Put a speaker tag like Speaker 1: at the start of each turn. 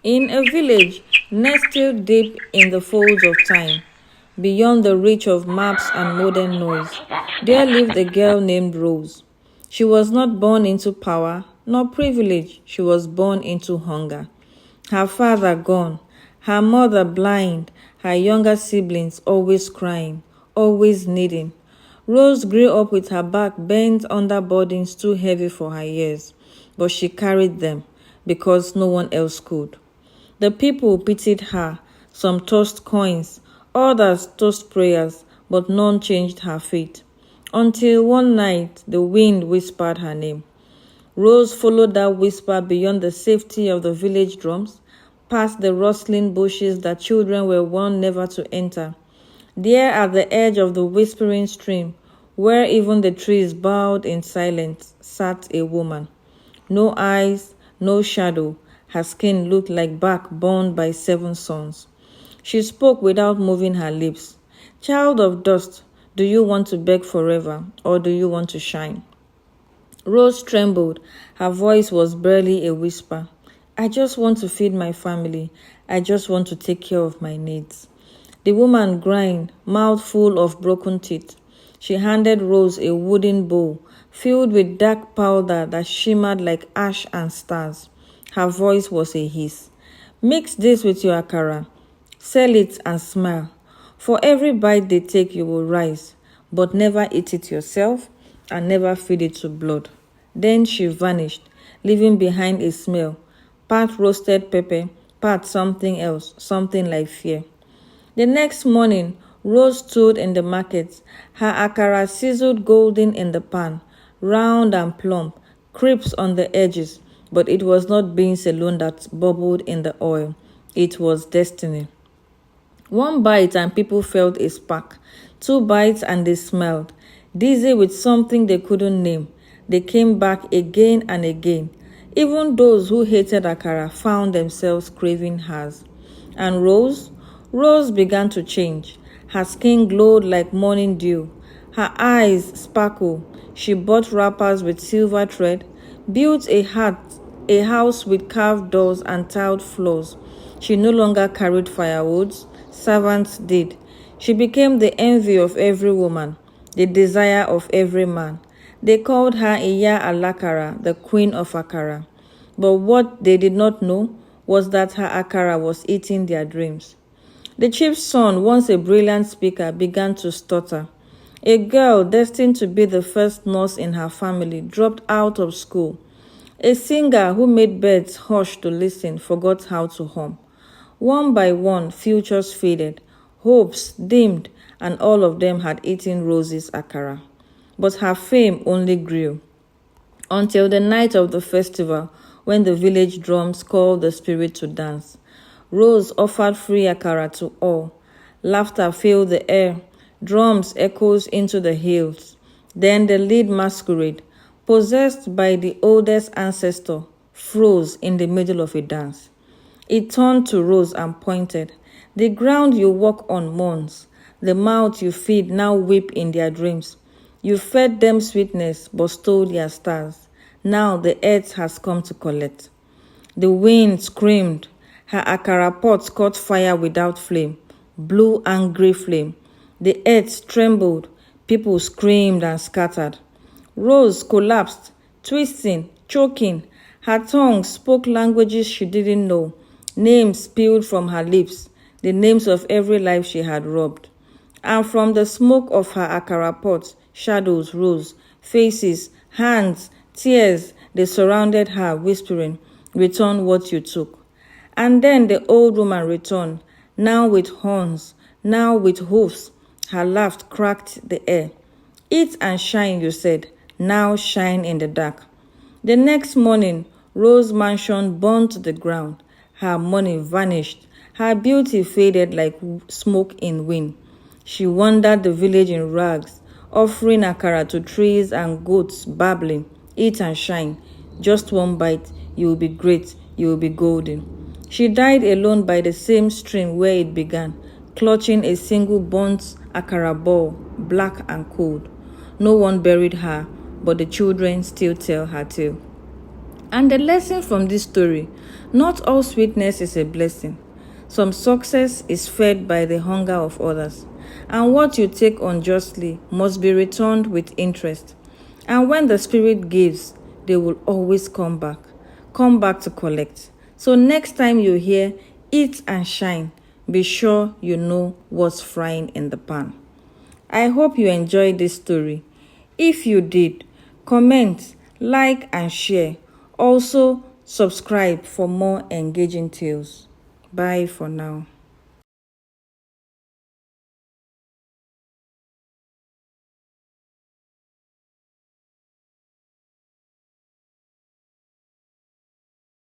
Speaker 1: In a village nestled deep in the folds of time, beyond the reach of maps and modern noise, there lived a girl named Rose. She was not born into power nor privilege, she was born into hunger. Her father gone, her mother blind, her younger siblings always crying, always needing. Rose grew up with her back bent under burdens too heavy for her years, but she carried them because no one else could. The people pitied her, some tossed coins, others tossed prayers, but none changed her fate. Until one night the wind whispered her name. Rose followed that whisper beyond the safety of the village drums, past the rustling bushes that children were warned never to enter. There at the edge of the whispering stream, where even the trees bowed in silence, sat a woman. No eyes, no shadow, her skin looked like bark burned by 7 suns. She spoke without moving her lips. Child of dust, do you want to beg forever, or do you want to shine? Rose trembled. Her voice was barely a whisper. I just want to feed my family. I just want to take care of my needs. The woman grinned, mouth full of broken teeth. She handed Rose a wooden bowl filled with dark powder that shimmered like ash and stars. Her voice was a hiss. Mix this with your akara. Sell it and smile. For every bite they take, you will rise, but never eat it yourself and never feed it to blood. Then she vanished, leaving behind a smell, part roasted pepper, part something else, something like fear. The next morning, Rose stood in the market, her akara sizzled golden in the pan, round and plump, crisp on the edges, but it was not beans alone that bubbled in the oil. It was destiny. One bite and people felt a spark. 2 bites and they smelled, dizzy with something they couldn't name. They came back again and again. Even those who hated akara found themselves craving hers. And Rose began to change. Her skin glowed like morning dew. Her eyes sparkled. She bought wrappers with silver thread, built a house with carved doors and tiled floors. She no longer carried firewoods. Servants did. She became the envy of every woman, the desire of every man. They called her Iya Alakara, the queen of Akara. But what they did not know was that her Akara was eating their dreams. The chief's son, once a brilliant speaker, began to stutter. A girl destined to be the first nurse in her family dropped out of school. A singer who made birds hush to listen forgot how to hum. One by one, futures faded, hopes dimmed, and all of them had eaten Rose's akara. But her fame only grew, until the night of the festival when the village drums called the spirit to dance. Rose offered free akara to all. Laughter filled the air, drums echoes into the hills. Then the lead masquerade, possessed by the oldest ancestor, froze in the middle of a dance. It turned to Rose and pointed. The ground you walk on mourns. The mouth you feed now weep in their dreams. You fed them sweetness, but stole their stars. Now the earth has come to collect. The wind screamed. Her akara pots caught fire without flame, blue angry flame. The earth trembled. People screamed and scattered. Rose collapsed, twisting, choking. Her tongue spoke languages she didn't know. Names spilled from her lips, the names of every life she had robbed. And from the smoke of her akara pot, shadows rose, faces, hands, tears. They surrounded her, whispering, "Return what you took." And then the old woman returned, now with horns, now with hoofs. Her laugh cracked the air. "Eat and shine," you said. Now shine in the dark. The next morning, Rose's mansion burned to the ground. Her money vanished. Her beauty faded like smoke in wind. She wandered the village in rags, offering akara to trees and goats, babbling, "Eat and shine. Just one bite. You will be great. You will be golden." She died alone by the same stream where it began, clutching a single burnt akara ball, black and cold. No one buried her, but the children still tell her tale. And the lesson from this story, not all sweetness is a blessing. Some success is fed by the hunger of others. And what you take unjustly must be returned with interest. And when the Spirit gives, they will always come back to collect. So next time you hear, eat and shine, be sure you know what's frying in the pan. I hope you enjoyed this story. If you did, comment, like, and share. Also, subscribe for more engaging tales. Bye for now.